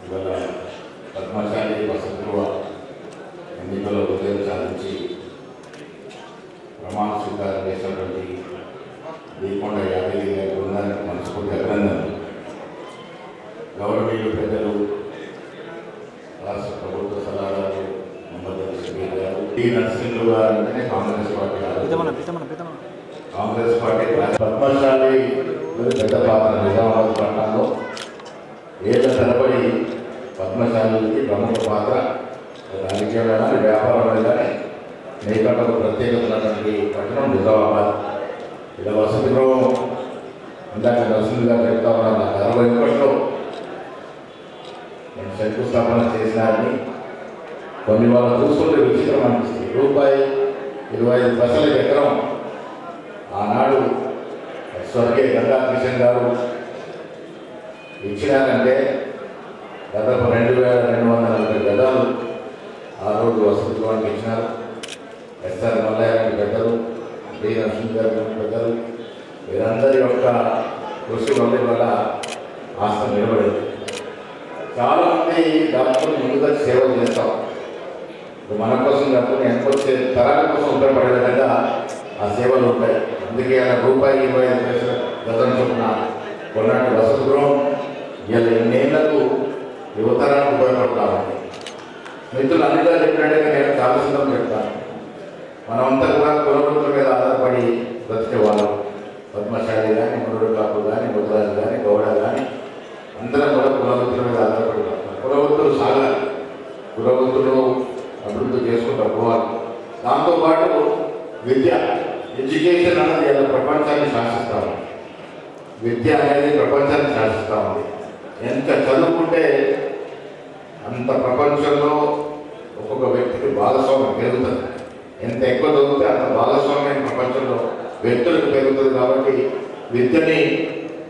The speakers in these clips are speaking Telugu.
ఇవాళ పద్మశాలి వసతుల ఎన్నికల్లో విజయం సాధించి ప్రమాణ స్వీకారం చేసినటువంటి దీకొండ యాదగిరి గారి బృందానికి మనస్ఫూర్తి అభినందనలు. గౌరవనీయులు పెద్దలు రాష్ట్ర ప్రభుత్వ సలహాదారు మొహమ్మద్ షబీర్ గారు, టి నరసింహులు గారు అంటేనే కాంగ్రెస్ పార్టీ పద్మశాలి పెద్ద పాత్ర నిజామాబాద్ పట్టణంలో ఏళ్ల తరబడి పద్మశాలికి ప్రముఖ పాత్ర రాజకీయమైన వ్యాపారమైన కానీ నేతలకు ప్రత్యేకత ఉన్నటువంటి పట్టణం నిజామాబాద్. ఇలా వసతి గృహం ఇందాక నరసింహులు గారు చెప్తా ఉన్నారు. నాకు 61లో నేను శంకుస్థాపన చేసినారని కొన్ని వాళ్ళు చూసుకుంటే విచిత్రం అనిపిస్తుంది. ₹25 ఎకరం ఆనాడు స్వర్గీయ గంగా కిషన్ గారు ఇచ్చినారంటే దాదాపు 2240 గదాలు ఆ రోజు వసతి గృహానికి ఇచ్చినారు. ఎస్ఆర్ మల్లయ్య పెద్దలు, డి నరసింహ గారు పెద్దలు, వీరందరి యొక్క కృషి వల్ల ఆస్త నిలబడింది. చాలామంది దాంట్లో ముందుగా సేవలు చేస్తాం. మన కోసం కాకుండా వెనకొచ్చే తరాల కోసం ఉపయోగపడే విధంగా ఆ సేవలు ఉంటాయి. అందుకే ఆయన ₹25 గతం చొప్పున కొన్నాటి వసతి గృహం ఇలా ఎన్నేళ్లకు యువతరానికి ఉపయోగపడతామండి. మిత్రులు అన్నిగా చెప్పినట్టుగా నేను చాలా సందర్భం చెప్తాను. మనమంతా కూడా కులవృత్తుల మీద ఆధారపడి బ్రతికే వాళ్ళం. పద్మశాలి కానీ, మురుడు కాపు కానీ, ముద్రాజు కానీ, గౌడ కానీ అందరం కూడా కులవృత్తుల మీద ఆధారపడి కులవృత్తులు సాగాలి. కులవృత్తులు అభివృద్ధి చేసుకుంటూ పోవాలి. దాంతోపాటు విద్య, ఎడ్యుకేషన్ అనేది ఇలా ప్రపంచాన్ని శాసిస్తాము. విద్య అనేది ప్రపంచాన్ని శాసిస్తూ ఉంది. ఎంత చదువుకుంటే అంత ప్రపంచంలో ఒక్కొక్క వ్యక్తికి భాగస్వామ్యం పెరుగుతుంది. ఎంత ఎక్కువ చదివితే అంత భాగస్వామ్యం ప్రపంచంలో వ్యక్తులకు పెరుగుతుంది. కాబట్టి విద్యని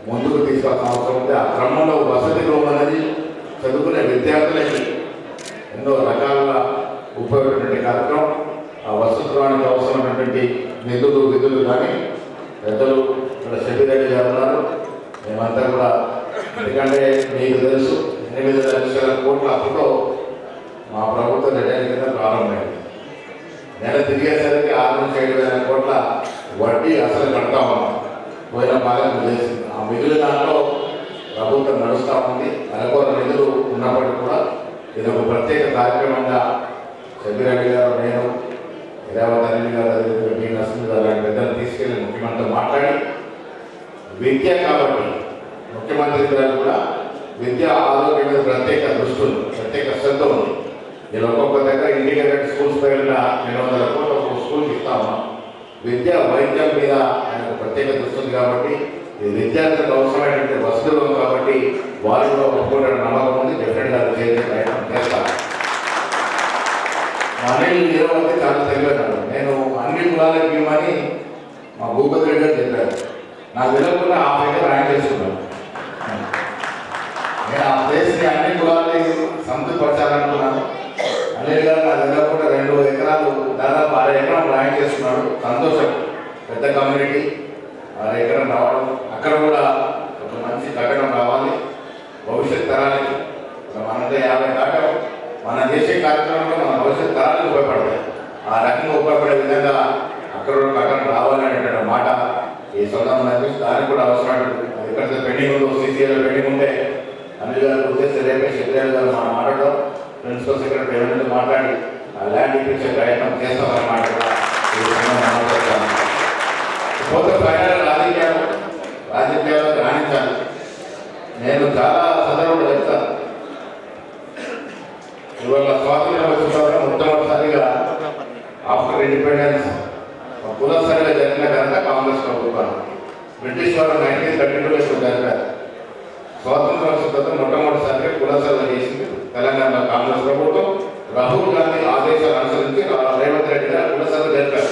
ముందుకు తీసుకోవాల్సిన అవసరం ఉంది. ఆ క్రమంలో వసతి గృహం అనేది చదువుకునే విద్యార్థులకి ఎన్నో రకాలుగా ఉపయోగపడేటువంటి కార్యక్రమం. ఆ వసతి గృహానికి అవసరమైనటువంటి విధులు కానీ పెద్దలు ఇక్కడ షబీర్ రెడ్డి గారు ఉన్నారు. మేమంతా కూడా, ఎందుకంటే మీకు తెలుసు 8 లక్షల కోట్ల అప్పుతో మా ప్రభుత్వం రిటైర్ కింద ప్రారంభమైంది. నెల తిరిగేసరికి 6 నుంచి 7,000 కోట్ల వడ్డీ అసలు కడతా ఉన్నాం. పోయిన పాలన చేసింది. ఆ మిగిలిన దాంట్లో ప్రభుత్వం నడుస్తూ ఉంది. అరకొర నిధులు ఉన్నప్పటికీ కూడా ఇది ఒక ప్రత్యేక కార్యక్రమంగా షబీర్ రెడ్డి గారు, నేను, ఇరావత్ అనిల్ గారు, డి నరసింహ గారు లాంటి పెద్దలు తీసుకెళ్లి ముఖ్యమంత్రితో మాట్లాడి విద్య కాబట్టి ముఖ్యమంత్రి గారు కూడా విద్య ఆరోగ్యం మీద ప్రత్యేక దృష్టి ఉంది, ప్రత్యేక శ్రద్ధ ఉంది. నేను ఒక్కొక్క దగ్గర ఇంటిగ్రేటెడ్ స్కూల్స్ పైన 200 కోట్లు ఒక్కొక్క స్కూల్కి ఇస్తా ఉన్నాం. విద్య వైద్యం మీద ఆయనకు ప్రత్యేక దృష్టి ఉంది. కాబట్టి ఈ విద్యార్థులకు అవసరమైనటువంటి వసతులు ఉంది. కాబట్టి వారు కూడా ఒప్పుకునే నమ్మకం ఉంది. డెఫినెట్గా అది చేసే ప్రయత్నం చేస్తాను. మా అనిల్ నిరవతి చాలా తెలియదు. నేను అన్ని కులాలకు ఇవ్వమని మా భూపతి రెడ్డి గారు చెప్పారు. నాకు తెలియకుండా ఆ దగ్గర ర్యాంక్ చేసుకున్నాను. నేను ఆ ప్లేస్ని అన్ని కులాలని సంతృప్తిపరచాలనుకున్నాను. అనిల్ గారు నా తెలియకుండా 2 ఎకరాలు దాదాపు 6 ఎకరాలు ర్యాంక్ చేసుకున్నాడు. సంతోషం. పెద్ద కమ్యూనిటీ 6 ఎకరం రావడం, అక్కడ కూడా ఒక మంచి కట్టడం రావాలి భవిష్యత్ తరానికి. మనంతా 50 దాటాం. మనం చేసే కార్యక్రమంలో మన భవిష్యత్ తరాలకు ఉపయోగపడతాయి. ఆ రకంగా ఉపయోగపడే విధంగా అక్కడ కట్టడం రావాలనేటువంటి మాట ఈ సందర్భంగా దానికి కూడా అవసరమైన ఎక్కడైతే పెండింగ్ ఉందో, సీసీఏలో పెండింగ్ ఉంటే అనిల్ గారు ఉద్దేశం రేపే షబీర్ గారు మనం మాట్లాడడం, ప్రిన్సిపల్ సెక్రటరీ ఎవరైనా మాట్లాడి ఆ ల్యాండ్ ఇప్పించే ప్రయత్నం చేస్తామన్నమాట. పోతే ఫైనల్ రాజకీయాలు రాణించాలి. నేను చాలా సందర్భంలో చెప్తాను. ఇవాళ స్వాతంత్ర్యం వచ్చిన తర్వాత మొట్టమొదటిసారిగా ఆఫ్టర్ ఇండిపెండెన్స్ కులసరిగా జరిగిన కనుక కాంగ్రెస్ ప్రభుత్వం. బ్రిటిష్ వారు 1932లో జరిపారు. స్వాతంత్రం వచ్చిన తర్వాత మొట్టమొదటిసారిగా కులసరిగా చేసింది తెలంగాణలో కాంగ్రెస్ ప్రభుత్వం. రాహుల్ గాంధీ ఆదేశాలు అనుసరించి రేవంత్ రెడ్డి గారు కులసరిగా జరిపారు.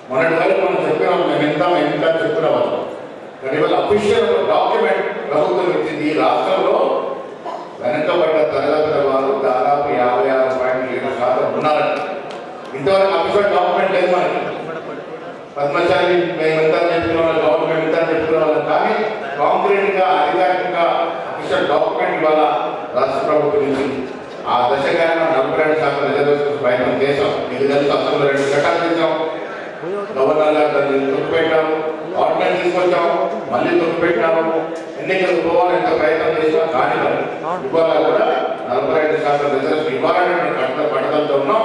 మొన్నటి వరకు మనం చెప్పినాం, మేము ఎంత చెప్పిన వాళ్ళు. కానీ ఇవాళ అఫీషియల్ డాక్యుమెంట్ ప్రభుత్వం ఇచ్చింది. ఈ రాష్ట్రంలో వెనకబడ్డ తరగతుల వారు దాదాపు 56.7% ఉన్నారని. ఇంతవరకు అఫీషియల్ డాక్యుమెంట్ లేదు మనకి. పద్మశాలి మేము ఎంత చెప్పిన వాళ్ళు, గవర్నమెంట్ ఎంత చెప్పిన వాళ్ళు, కానీ కాంక్రీట్గా అధికారికంగా అఫీషియల్ డాక్యుమెంట్ ఇవాళ రాష్ట్ర గురించి ఆ దశగా 42% రిజర్వేషన్ ప్రయత్నం చేశాం. ఇది తెలుసు, అసలు 2 చట్టాలు చేశాం, గవర్నర్ గారు దాన్ని తొక్కిపెట్టాము, ఆర్డినెన్స్ తీసుకొచ్చాము, మళ్ళీ తొక్కిపెట్టాము, ఎన్నికలు పోవాలి ఎంత ప్రయత్నం చేసినా కానీ ఇవాళ కూడా 45% రిజర్వేషన్ ఇవ్వాలని పట్టుదలతో ఉన్నాం.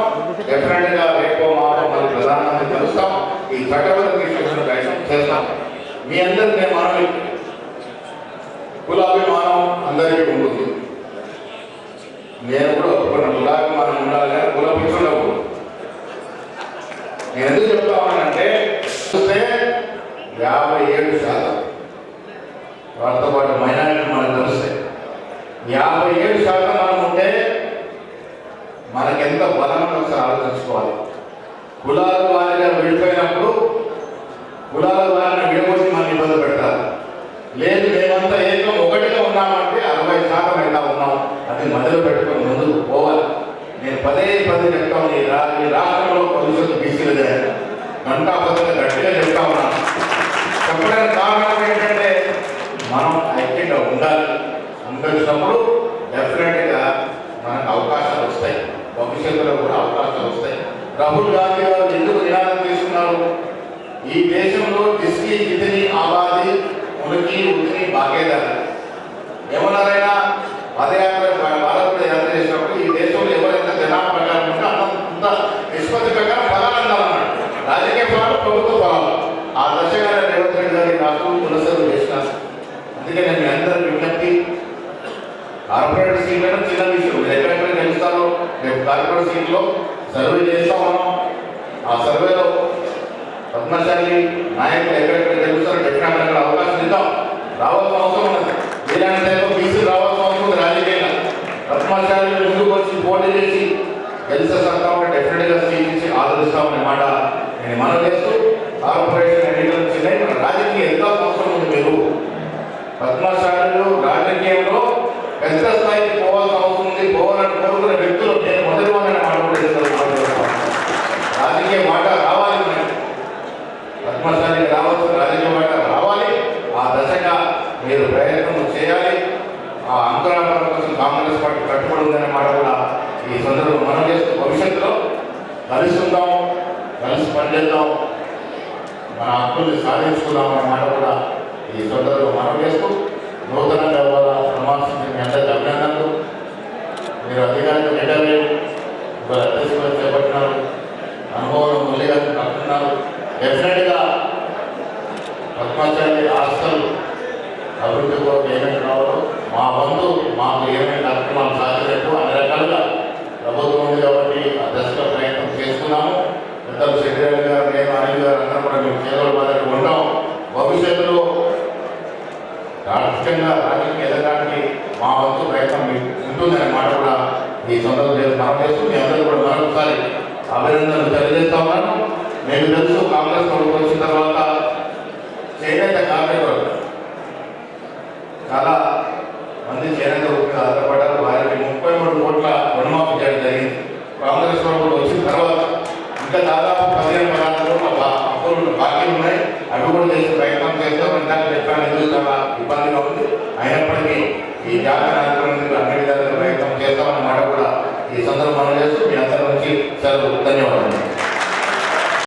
డెఫినెట్ గా రేపో మాపో మళ్ళీ ప్రధానమంత్రి కలుస్తాం, ఈ చట్టబద్ధ తీసుకొచ్చిన ప్రయత్నం చేస్తాం. మీ అందరికీ మనవి, కులాభిమానం అందరికీ ఉంటుంది. నేను కూడా ఒప్పుకున్న కులాభిమానం ఉండాలి కానీ కుల పిచ్చుండకూడదు. నేను ఎందుకు చెప్తా ఉన్నానంటే చూస్తే 57% వాటితో పాటు మైనారిటీ మనకు తెలుస్తాయి. 57% మనం ఉంటే మనకెంత బలమని ఒకసారి ఆలోచించుకోవాలి. కులాల వారిగా విడిపోయినప్పుడు కులాల వారిని విడగొట్టి మనం ఇబ్బంది పెడతారు. లేదు మేమంతా ఏకం ఒకటిగా ఉన్నామంటే 60% అయితే ఉన్నాం. అది మధ్యలో పెట్టుకొని ముందుకు పోవాలి. నేను పదే చెప్తాను, ఈ రాష్ట్రంలో భవిష్యత్తు బీసీలదే గంటాపదంగా గట్టిగా చెప్తా ఉన్నాను. చెప్పడానికి కారణం ఏంటంటే మనం ఐక్యంగా ఉండాలి. ఉండొచ్చినప్పుడు డెఫినెట్గా మనకు అవకాశాలు వస్తాయి, భవిష్యత్తులో కూడా అవకాశాలు వస్తాయి. రాహుల్ గాంధీ గారు ఎందుకు నినాదం తీసుకున్నారు? ఈ దేశంలో జిస్కి జితని ఆబాది ఉనికి ఉనికి భాగేదారు ఏమన్నారైనా పాదయాత్ర భారత్ యాత్ర చేసినప్పుడు ఈ దేశంలో ఎవరైనా జనాభా ప్రకారం ఉంటే అంత నిష్పత్తి ప్రకారం ఫలాలు అన్నాడు. రాజకీయ ఫలాలు, ప్రభుత్వ ఫలాలు. ఆ దశగా రేవంత్ రెడ్డి గారి రాష్ట్రం పునఃసర్వ చేసినారు. అందుకే నేను మీ అందరూ విజ్ఞప్తి, కార్పొరేట్ సీట్లను చిన్న విషయం, మీరు ఎక్కడెక్కడ గెలుస్తారో రేపు కార్పొరేట్ సీట్లో సర్వే చేస్తా ఉన్నాం. ఆ సర్వేలో పద్మశాలి నాయకులు ఎక్కడెక్కడ గెలుస్తారో డెఫినెట్గా అక్కడ అవకాశం ఇద్దాం. రావాల్సిన అవసరం ఉన్నది. ఇలాంటి టైంలో బీసీలు రావాల్సిన అవసరం ఉంది. రాజకీయంగా పద్మశాలి ముందుకు వచ్చి పోటీ చేసి గెలిచే సత్తా డెఫినెట్గా సీట్ ఇచ్చి ఆదరిస్తామనే మాట నేను మనం చేస్తూ, కార్పొరేషన్ ఎన్నికలు వచ్చినాయి, మన రాజకీయ ఎంత అవసరం ఉంది. మీరు పద్మశాలు రాజకీయంలో పెద్ద స్థాయికి పోవాల్సిన అవసరం ఉంది. పోవాలని కోరుకునే వ్యక్తులు నేను మొదటి వాళ్ళని మాట్లాడుతున్నాను. రాజకీయ మాట రావాలి, మనకి పద్మశాలికి రావచ్చు, రాజకీయ మాట రావాలి. ఆ దశగా మీరు ప్రయత్నం చేయాలి. ఆ అంకురాల కోసం కాంగ్రెస్ పార్టీ కట్టుబడి ఉందనే మాట కూడా ఈ సందర్భంలో మనం చేస్తూ, భవిష్యత్తులో కలిసి ఉందాం, కలిసి పనిచేద్దాం, మన హక్కుల్ని సాధించుకుందాం అనే మాట కూడా ఈ సందర్భంలో మనం చేస్తూ, నూతనంగా ప్రమాణం మీ అందరికీ అభినందనలు. మీరు అధికారులు రిటైర్ ఇవాళ అధ్యక్షులు చేపట్టినారు, అనుభవం ముందుగా కట్టున్నారు. డెఫినెట్గా పద్మశాలి ఆస్తులు అభివృద్ధి కోసం ఏమేమి కావాలో మా వంతు మాకు ఏమేమి కార్యక్రమాలు సాధించట్టు అన్ని రకాలుగా ప్రభుత్వం ఉంది కాబట్టి ఆ దశలో ప్రయత్నం చేస్తున్నాము. పెద్దలు శరీరాలు గారు, నేను అనిల్ గారు అందరూ కూడా మేము చేతుల బాధలు ఉంటాం. భవిష్యత్తులో రాజకీయంగా రాజకీయ ఎదగడానికి మా వంతు ప్రయత్నం మీకు ఉంటుందనే మాట కూడా ఈ సందర్భంలో మనం చేస్తూ మీ అందరూ కూడా మరొకసారి అభినందనలు తెలియజేస్తా ఉన్నాను. నేను తెలుసు, కాంగ్రెస్ ప్రభుత్వం వచ్చిన తర్వాత చేనేత కార్మికులు చాలా మంది చేనేత వృత్తిగా ఆధారపడ్డారు. వారికి 33 కోట్ల రుణమాఫీ చేయడం జరిగింది. కాంగ్రెస్ ప్రభుత్వం వచ్చిన తర్వాత ఇంకా దాదాపు 15-16 కోట్ల అప్పులు బాకీ ఉన్నాయి. అవి కూడా చేసే ప్రయత్నం చేస్తాం. ఇందాక చెప్పాను, ఎందుకు చాలా ఇబ్బందిగా ఉంది. అయినప్పటికీ ఈ జాతీయ నాయకులందరూ అన్ని విధాలుగా ప్రయత్నం చేస్తామన్న మాట కూడా ఈ సందర్భంలో చేస్తూ మీ అందరి నుంచి సెలవు. ధన్యవాదాలు.